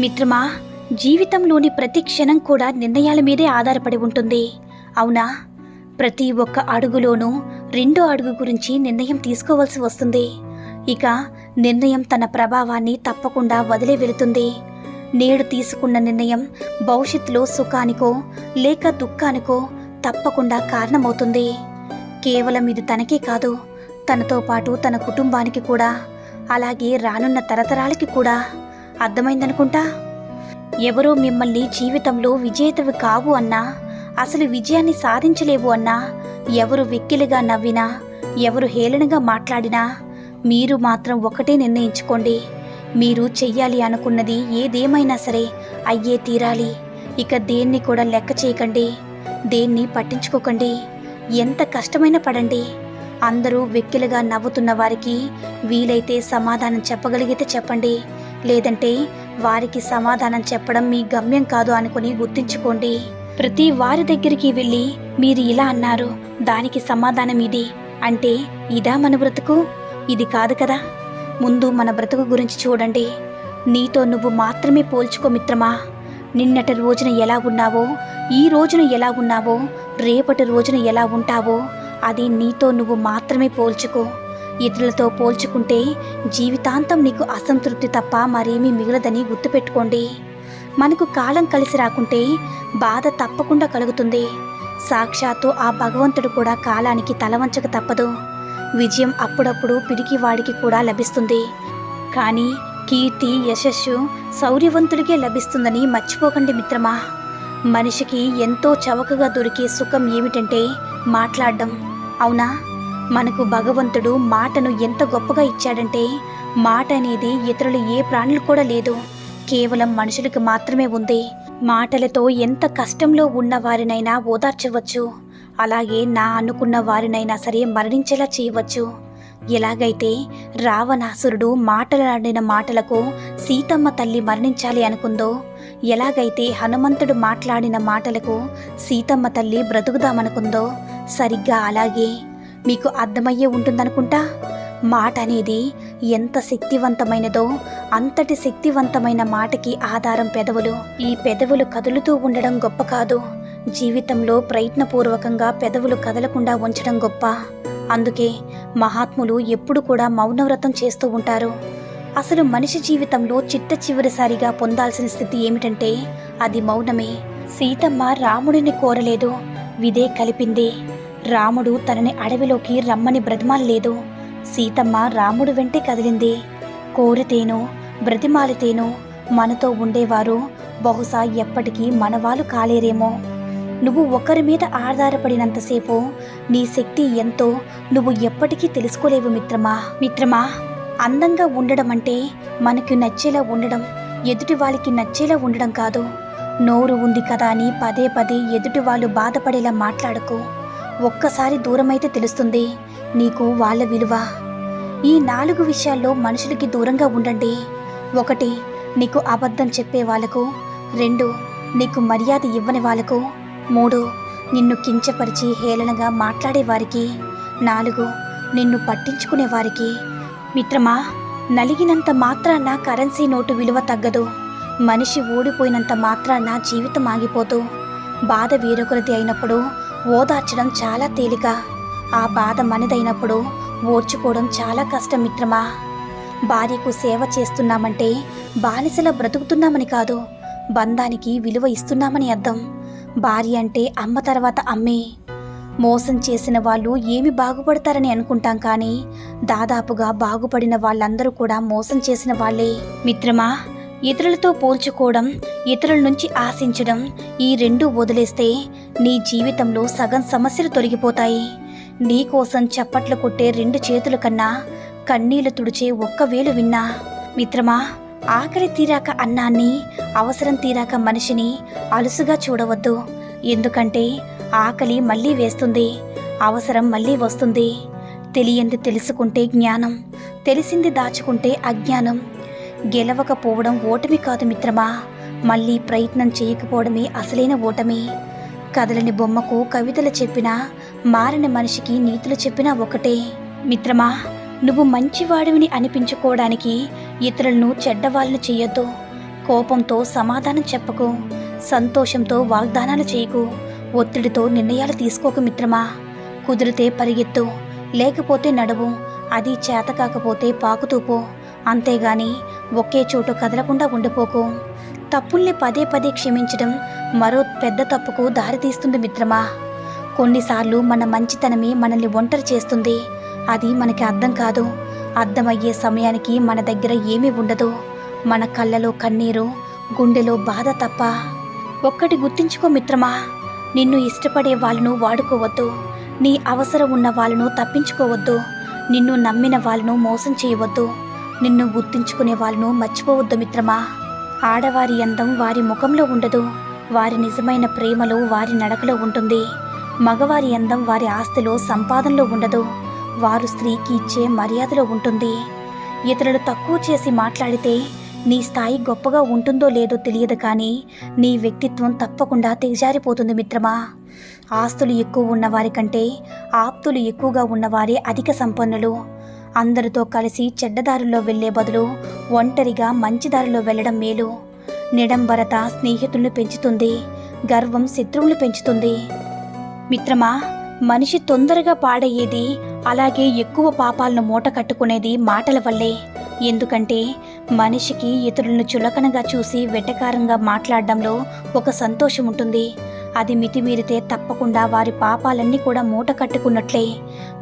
మిత్రమా, జీవితంలోని ప్రతి క్షణం కూడా నిర్ణయాల మీదే ఆధారపడి ఉంటుంది, అవునా? ప్రతి ఒక్క అడుగులోనూ రెండో అడుగు గురించి నిర్ణయం తీసుకోవాల్సి వస్తుంది. ఇక నిర్ణయం తన ప్రభావాన్ని తప్పకుండా వదిలే వెళుతుంది. నేడు తీసుకున్న నిర్ణయం భవిష్యత్తులో సుఖానికో లేక దుఃఖానికో తప్పకుండా కారణమవుతుంది. కేవలం ఇది తనకే కాదు, తనతో పాటు తన కుటుంబానికి కూడా, అలాగే రానున్న తరతరాలకి కూడా. అర్థమైందనుకుంటా. ఎవరో మిమ్మల్ని జీవితంలో విజేతవి కావు అన్నా, అసలు విజయాన్ని సాధించలేవు అన్నా, ఎవరు వెక్కిలిగా నవ్వినా, ఎవరు హేళనగా మాట్లాడినా, మీరు మాత్రం ఒకటే నిర్ణయించుకోండి. మీరు చెయ్యాలి అనుకున్నది ఏదేమైనా సరే అయ్యే తీరాలి. ఇక దేన్ని కూడా లెక్క చేయకండి, దేన్ని పట్టించుకోకండి. ఎంత కష్టమైనా పడండి. అందరూ వెక్కిలుగా నవ్వుతున్న వారికి వీలైతే సమాధానం చెప్పగలిగితే చెప్పండి, లేదంటే వారికి సమాధానం చెప్పడం మీ గమ్యం కాదు అనుకుని గుర్తుంచుకోండి. ప్రతి వారి దగ్గరికి వెళ్ళి మీరు ఇలా అన్నారు, దానికి సమాధానం ఇది అంటే ఇదా మన బ్రతుకు? ఇది కాదు కదా. ముందు మన బ్రతుకు గురించి చూడండి. నీతో నువ్వు మాత్రమే పోల్చుకో మిత్రమా. నిన్నటి రోజున ఎలా ఉన్నావో, ఈ రోజున ఎలా ఉన్నావో, రేపటి రోజున ఎలా ఉంటావో అది నీతో నువ్వు మాత్రమే పోల్చుకో. ఇతరులతో పోల్చుకుంటే జీవితాంతం నీకు అసంతృప్తి తప్ప మరేమీ మిగలదని గుర్తుపెట్టుకోండి. మనకు కాలం కలిసి రాకుంటే బాధ తప్పకుండా కలుగుతుంది. సాక్షాత్తు ఆ భగవంతుడు కూడా కాలానికి తలవంచక తప్పదు. విజయం అప్పుడప్పుడు పిరికివాడికి కూడా లభిస్తుంది, కానీ కీర్తి యశస్సు శౌర్యవంతుడికే లభిస్తుందని మర్చిపోకండి మిత్రమా. మనిషికి ఎంతో చవకగా దొరికే సుఖం ఏమిటంటే మాట్లాడడం, అవునా? మనకు భగవంతుడు మాటను ఎంత గొప్పగా ఇచ్చాడంటే, మాట అనేది ఇతరులు ఏ ప్రాణులు కూడా లేదు, కేవలం మనుషులకు మాత్రమే ఉంది. మాటలతో ఎంత కష్టంలో ఉన్న వారినైనా ఓదార్చవచ్చు, అలాగే నా అనుకున్న వారినైనా సరే మరణించేలా చేయవచ్చు. ఎలాగైతే రావణాసురుడు మాటలాడిన మాటలకు సీతమ్మ తల్లి మరణించాలి అనుకుందో, ఎలాగైతే హనుమంతుడు మాట్లాడిన మాటలకు సీతమ్మ తల్లి బ్రతుకుదామనుకుందో, సరిగ్గా అలాగే మీకు అర్థమయ్యే ఉంటుందనుకుంటా. మాట అనేది ఎంత శక్తివంతమైనదో అంతటి శక్తివంతమైన మాటకి ఆధారం పెదవులు. ఈ పెదవులు కదులుతూ ఉండడం గొప్ప కాదు, జీవితంలో ప్రయత్నపూర్వకంగా పెదవులు కదలకుండా ఉంచడం గొప్ప. అందుకే మహాత్ములు ఎప్పుడు కూడా మౌనవ్రతం చేస్తూ ఉంటారు. అసలు మనిషి జీవితంలో చిట్ట చివరిసారిగా పొందాల్సిన స్థితి ఏమిటంటే అది మౌనమే. సీతమ్మ రాముడిని కోరలేదు, విదే కలిపింది. రాముడు తనని అడవిలోకి రమ్మని బ్రతిమాలలేదు, సీతమ్మ రాముడు వెంటే కదిలింది. కోరితేనో బ్రతిమాలితేనో మనతో ఉండేవారు బహుశా ఎప్పటికీ మనవాళ్ళు కాలేరేమో. నువ్వు ఒకరి మీద ఆధారపడినంతసేపు నీ శక్తి ఎంతో నువ్వు ఎప్పటికీ తెలుసుకోలేవు మిత్రమా. అందంగా ఉండడం అంటే మనకి నచ్చేలా ఉండడం, ఎదుటి వాళ్ళకి నచ్చేలా ఉండడం కాదు. నోరు ఉంది కదా అని పదే పదే ఎదుటి వాళ్ళు బాధపడేలా మాట్లాడకు. ఒక్కసారి దూరమైతే తెలుస్తుంది నీకు వాళ్ళ విలువ. ఈ 4 విషయాల్లో మనుషులకి దూరంగా ఉండండి. 1, నీకు అబద్ధం చెప్పే వాళ్ళకు. 2, నీకు మర్యాద ఇవ్వని వాళ్ళకు. 3, నిన్ను కించపరిచి హేళనగా మాట్లాడేవారికి. 4, నిన్ను పట్టించుకునే వారికి. మిత్రమా, నలిగినంత మాత్రాన కరెన్సీ నోటు విలువ తగ్గదు. మనిషి ఓడిపోయినంత మాత్రాన జీవితం ఆగిపోతూ. బాధ వేరొకరిది అయినప్పుడు ఓదార్చడం చాలా తేలిక, ఆ బాధ మనదైనప్పుడు ఓర్చుకోవడం చాలా కష్టం మిత్రమా. భార్యకు సేవ చేస్తున్నామంటే బానిసలా బ్రతుకుతున్నామని కాదు, బంధానికి విలువ ఇస్తున్నామని అర్థం. భార్య అంటే అమ్మ తర్వాత అమ్మే. మోసం చేసిన వాళ్ళు ఏమి బాగుపడతారని అనుకుంటాం, కానీ దాదాపుగా బాగుపడిన వాళ్ళందరూ కూడా మోసం చేసిన వాళ్ళే. మిత్రమా, ఇతరులతో పోల్చుకోవడం, ఇతరుల నుంచి ఆశించడం, ఈ 2 వదిలేస్తే నీ జీవితంలో సగం సమస్యలు తొలగిపోతాయి. నీ కోసం చప్పట్లు కొట్టే 2 చేతుల కన్నా కన్నీళ్లు తుడిచే 1 వేలు విన్నా. మిత్రమా, ఆకలి తీరాక అన్నాన్ని, అవసరం తీరాక మనిషిని అలుసుగా చూడవద్దు. ఎందుకంటే ఆకలి మళ్ళీ వేస్తుంది, అవసరం మళ్ళీ వస్తుంది. తెలియంది తెలుసుకుంటే జ్ఞానం, తెలిసింది దాచుకుంటే అజ్ఞానం. గెలవకపోవడం ఓటమి కాదు మిత్రమా, మళ్ళీ ప్రయత్నం చేయకపోవడమే అసలైన ఓటమి. కదలని బొమ్మకు కవితలు చెప్పినా, మారని మనిషికి నీతులు చెప్పినా ఒకటే. మిత్రమా, నువ్వు మంచివాడివిని అనిపించుకోవడానికి ఇతరులను చెడ్డవాళ్ళను చెయ్యొద్దు. కోపంతో సమాధానం చెప్పకు, సంతోషంతో వాగ్దానాలు చేయకు, ఒత్తిడితో నిర్ణయాలు తీసుకోకు మిత్రమా. కుదిరితే పరిగెత్తు, లేకపోతే నడువు, అది చేత కాకపోతే పాకుతూపో, అంతేగాని ఒకే చోటు కదలకుండా ఉండిపోకు. తప్పుల్ని పదే పదే క్షమించడం మరో పెద్ద తప్పుకు దారితీస్తుంది మిత్రమా. కొన్నిసార్లు మన మంచితనమే మనల్ని ఒంటరి చేస్తుంది. అది మనకి అర్థం కాదు. అర్థమయ్యే సమయానికి మన దగ్గర ఏమీ ఉండదు. మన కళ్ళలో కన్నీరు, గుండెలో బాధ తప్ప. ఒక్కటి గుర్తించుకో మిత్రమా, నిన్ను ఇష్టపడే వాళ్ళను వాడుకోవద్దు, నీ అవసరం ఉన్న వాళ్ళను తప్పించుకోవద్దు, నిన్ను నమ్మిన వాళ్ళను మోసం చేయవద్దు, నిన్ను గుర్తించుకునే వాళ్ళను మర్చిపోవద్దు మిత్రమా. ఆడవారి అందం వారి ముఖంలో ఉండదు, వారి నిజమైన ప్రేమలో, వారి నడకలో ఉంటుంది. మగవారి అందం వారి ఆస్తిలో, సంపాదనలో ఉండదు, వారు స్త్రీకి ఇచ్చే మర్యాదలో ఉంటుంది. ఇతరులు తక్కువ చేసి మాట్లాడితే నీ స్థాయి గొప్పగా ఉంటుందో లేదో తెలియదు, కానీ నీ వ్యక్తిత్వం తప్పకుండా దిగజారిపోతుంది మిత్రమా. ఆస్తులు ఎక్కువ ఉన్నవారి కంటే ఆప్తులు ఎక్కువగా ఉన్నవారే అధిక సంపన్నులు. అందరితో కలిసి చెడ్డదారుల్లో వెళ్లే బదులు ఒంటరిగా మంచి దారిలో వెళ్లడం మేలు. నిడంబరత స్నేహితులను పెంచుతుంది, గర్వం శత్రువులు పెంచుతుంది. మిత్రమా, మనిషి తొందరగా పాడయ్యేది, అలాగే ఎక్కువ పాపాలను మూట కట్టుకునేది మాటల వల్లే. ఎందుకంటే మనిషికి ఇతరులను చులకనగా చూసి వెటకారంగా మాట్లాడడంలో ఒక సంతోషం ఉంటుంది. అది మితిమీరితే తప్పకుండా వారి పాపాలన్నీ కూడా మూట కట్టుకున్నట్లే.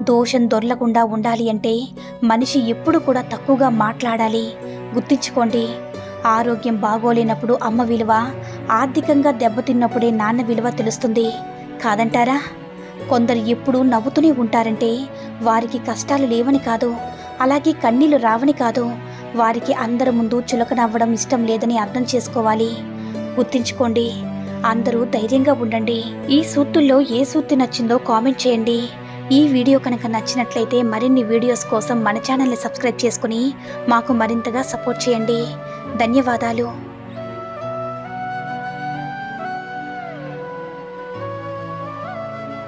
దోషం దొర్లకుండా ఉండాలి అంటే మనిషి ఎప్పుడు కూడా తక్కువగా మాట్లాడాలి. గుర్తుంచుకోండి, ఆరోగ్యం బాగోలేనప్పుడు అమ్మ విలువ, ఆర్థికంగా దెబ్బతిన్నప్పుడే నాన్న విలువ తెలుస్తుంది కాదంటారా? కొందరు ఎప్పుడూ నవ్వుతూనే ఉంటారంటే వారికి కష్టాలు లేవని కాదు, అలాగే కన్నీళ్లు రావని కాదు, వారికి అందరి ముందు చులకనవ్వడం ఇష్టం లేదని అర్థం చేసుకోవాలి. గుర్తుంచుకోండి, అందరూ ధైర్యంగా ఉండండి. ఈ సూక్తుల్లో ఏ సూక్తి నచ్చిందో కామెంట్ చేయండి. ఈ వీడియో కనుక నచ్చినట్లయితే మరిన్ని వీడియోస్ కోసం మన ఛానల్ని సబ్స్క్రైబ్ చేసుకుని మాకు మరింతగా సపోర్ట్ చేయండి. ధన్యవాదాలు.